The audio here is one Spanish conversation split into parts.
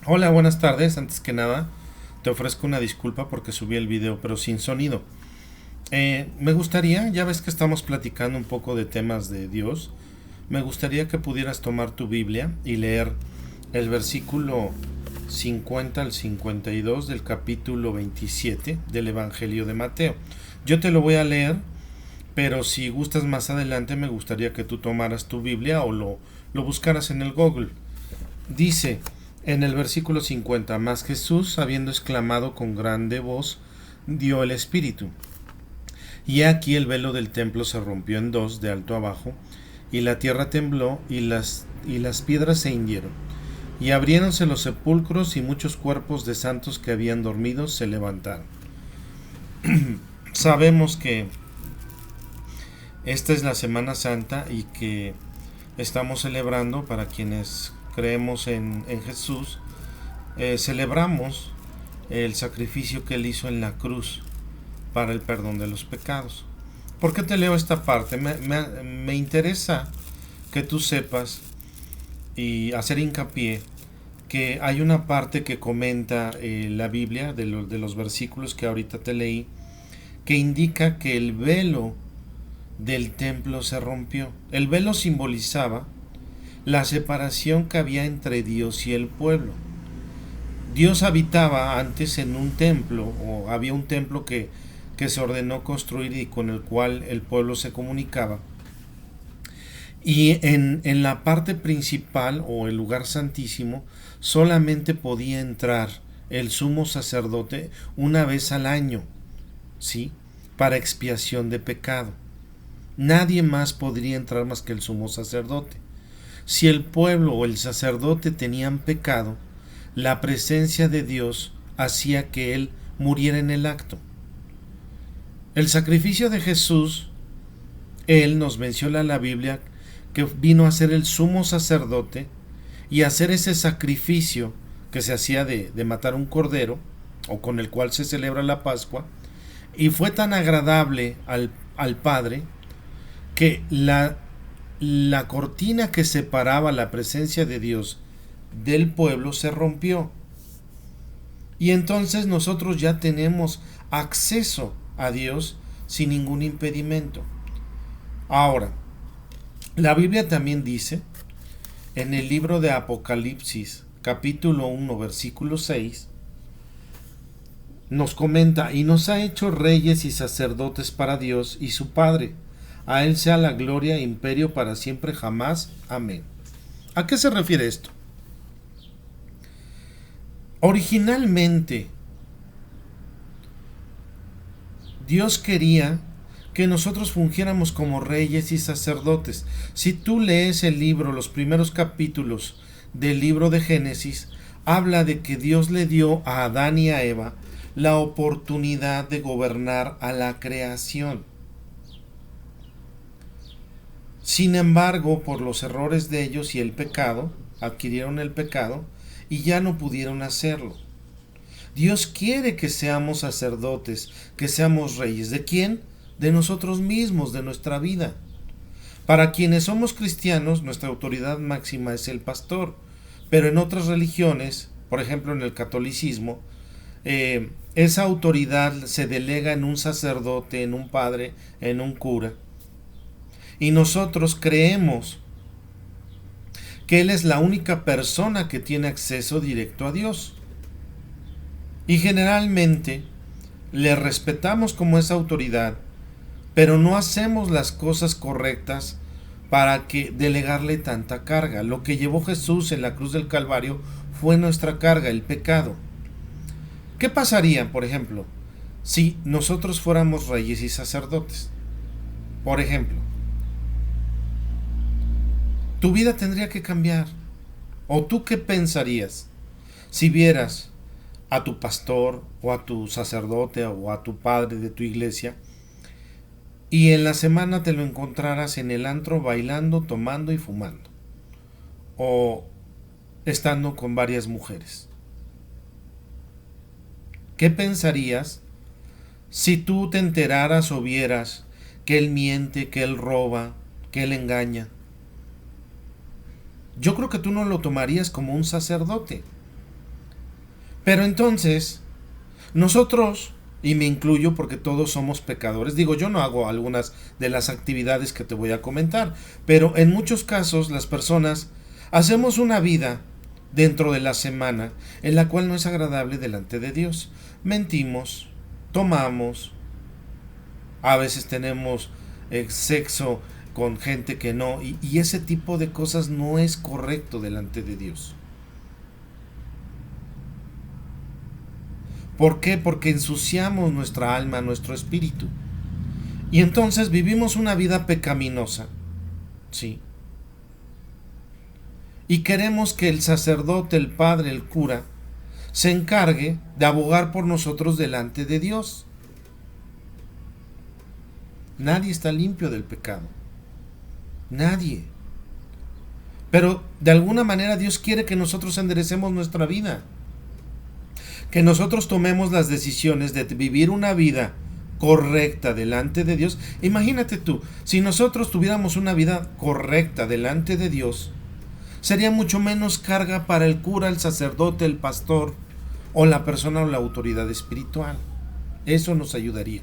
Hola, buenas tardes. Antes que nada, te ofrezco una disculpa porque subí el video, pero sin sonido. Me gustaría, ya ves que estamos platicando un poco de temas de Dios, me gustaría que pudieras tomar tu Biblia y leer el versículo 50 al 52 del capítulo 27 del Evangelio de Mateo. Yo te lo voy a leer, pero si gustas más adelante me gustaría que tú tomaras tu Biblia o lo buscaras en el Google. Dice en el versículo 50: Mas Jesús, habiendo exclamado con grande voz, dio el Espíritu. Y aquí el velo del templo se rompió en dos, de alto abajo, y la tierra tembló, y las piedras se hundieron. Y abriéronse los sepulcros, y muchos cuerpos de santos que habían dormido se levantaron. Sabemos que esta es la Semana Santa y que estamos celebrando, para quienes creemos en Jesús, celebramos el sacrificio que él hizo en la cruz para el perdón de los pecados. ¿Por qué te leo esta parte? Me interesa que tú sepas y hacer hincapié que hay una parte que comenta la Biblia de los versículos que ahorita te leí, que indica que el velo del templo se rompió. El velo simbolizaba la separación que había entre Dios y el pueblo. Dios habitaba antes en un templo, o había un templo que se ordenó construir y con el cual el pueblo se comunicaba. Y en la parte principal o el lugar santísimo solamente podía entrar el sumo sacerdote una vez al año, ¿sí? Para expiación de pecado. Nadie más podría entrar más que el sumo sacerdote. Si el pueblo o el sacerdote tenían pecado, la presencia de Dios hacía que él muriera en el acto. El sacrificio de Jesús, él nos menciona en la Biblia que vino a ser el sumo sacerdote y hacer ese sacrificio que se hacía de matar un cordero, o con el cual se celebra la Pascua, y fue tan agradable al Padre que la cortina que separaba la presencia de Dios del pueblo se rompió. Y entonces nosotros ya tenemos acceso a Dios sin ningún impedimento. Ahora, la Biblia también dice en el libro de Apocalipsis, capítulo 1, versículo 6, nos comenta: y nos ha hecho reyes y sacerdotes para Dios y su Padre. A él sea la gloria e imperio para siempre jamás. Amén. ¿A qué se refiere esto? Originalmente, Dios quería que nosotros fungiéramos como reyes y sacerdotes. Si tú lees el libro, los primeros capítulos del libro de Génesis, habla de que Dios le dio a Adán y a Eva la oportunidad de gobernar a la creación. Sin embargo, por los errores de ellos y el pecado, adquirieron el pecado y ya no pudieron hacerlo. Dios quiere que seamos sacerdotes, que seamos reyes. ¿De quién? De nosotros mismos, de nuestra vida. Para quienes somos cristianos, nuestra autoridad máxima es el pastor. Pero en otras religiones, por ejemplo en el catolicismo, esa autoridad se delega en un sacerdote, en un padre, en un cura. Y nosotros creemos que Él es la única persona que tiene acceso directo a Dios. Y generalmente le respetamos como esa autoridad, pero no hacemos las cosas correctas para que delegarle tanta carga. Lo que llevó Jesús en la cruz del Calvario fue nuestra carga, el pecado. ¿Qué pasaría, por ejemplo, si nosotros fuéramos reyes y sacerdotes? Por ejemplo, tu vida tendría que cambiar. ¿O tú qué pensarías si vieras a tu pastor o a tu sacerdote o a tu padre de tu iglesia y en la semana te lo encontraras en el antro bailando, tomando y fumando, o estando con varias mujeres? ¿Qué pensarías si tú te enteraras o vieras que él miente, que él roba, que él engaña? Yo creo que tú no lo tomarías como un sacerdote. Pero entonces, nosotros, y me incluyo porque todos somos pecadores, digo, yo no hago algunas de las actividades que te voy a comentar, pero en muchos casos las personas hacemos una vida dentro de la semana en la cual no es agradable delante de Dios. Mentimos, tomamos, a veces tenemos sexo con gente que no, y ese tipo de cosas no es correcto delante de Dios. ¿Por qué? Porque ensuciamos nuestra alma, nuestro espíritu. Y entonces vivimos una vida pecaminosa. Sí. Y queremos que el sacerdote, el padre, el cura, se encargue de abogar por nosotros delante de Dios. Nadie está limpio del pecado. Nadie. Pero de alguna manera Dios quiere que nosotros enderecemos nuestra vida. Que nosotros tomemos las decisiones de vivir una vida correcta delante de Dios. Imagínate tú, si nosotros tuviéramos una vida correcta delante de Dios, sería mucho menos carga para el cura, el sacerdote, el pastor o la persona o la autoridad espiritual. Eso nos ayudaría.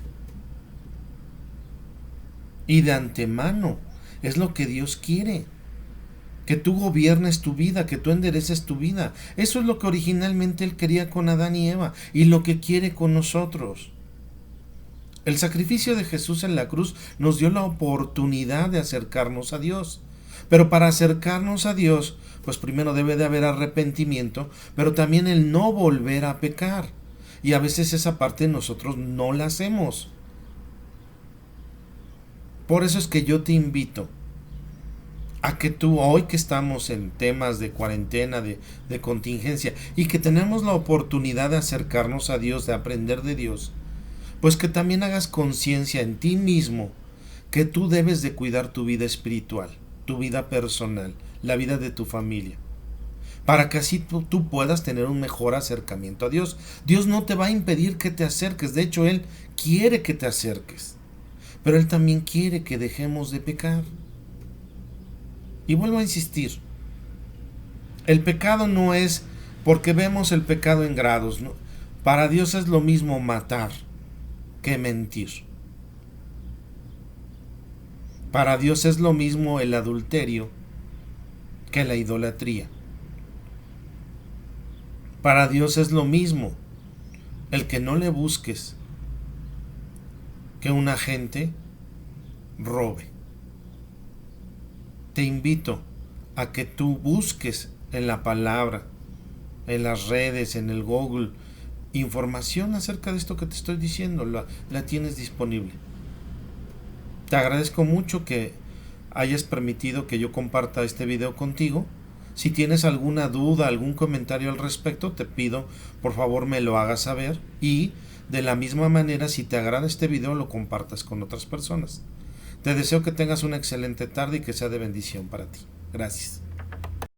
Y de antemano es lo que Dios quiere. Que tú gobiernes tu vida, que tú endereces tu vida. Eso es lo que originalmente Él quería con Adán y Eva y lo que quiere con nosotros. El sacrificio de Jesús en la cruz nos dio la oportunidad de acercarnos a Dios. Pero para acercarnos a Dios, pues primero debe de haber arrepentimiento, pero también el no volver a pecar. Y a veces esa parte nosotros no la hacemos. Por eso es que yo te invito a que tú, hoy que estamos en temas de cuarentena, de contingencia, y que tenemos la oportunidad de acercarnos a Dios, de aprender de Dios, pues que también hagas conciencia en ti mismo que tú debes de cuidar tu vida espiritual, tu vida personal, la vida de tu familia, para que así tú puedas tener un mejor acercamiento a Dios. Dios no te va a impedir que te acerques, de hecho Él quiere que te acerques, pero Él también quiere que dejemos de pecar. Y vuelvo a insistir, el pecado no es porque vemos el pecado en grados, ¿no? Para Dios es lo mismo matar que mentir. Para Dios es lo mismo el adulterio que la idolatría. Para Dios es lo mismo el que no le busques que un agente robe. Te invito a que tú busques en la palabra, en las redes, en el Google, información acerca de esto que te estoy diciendo, la tienes disponible. Te agradezco mucho que hayas permitido que yo comparta este video contigo. Si tienes alguna duda, algún comentario al respecto, te pido por favor me lo hagas saber, y de la misma manera, si te agrada este video, lo compartas con otras personas. Te deseo que tengas una excelente tarde y que sea de bendición para ti. Gracias.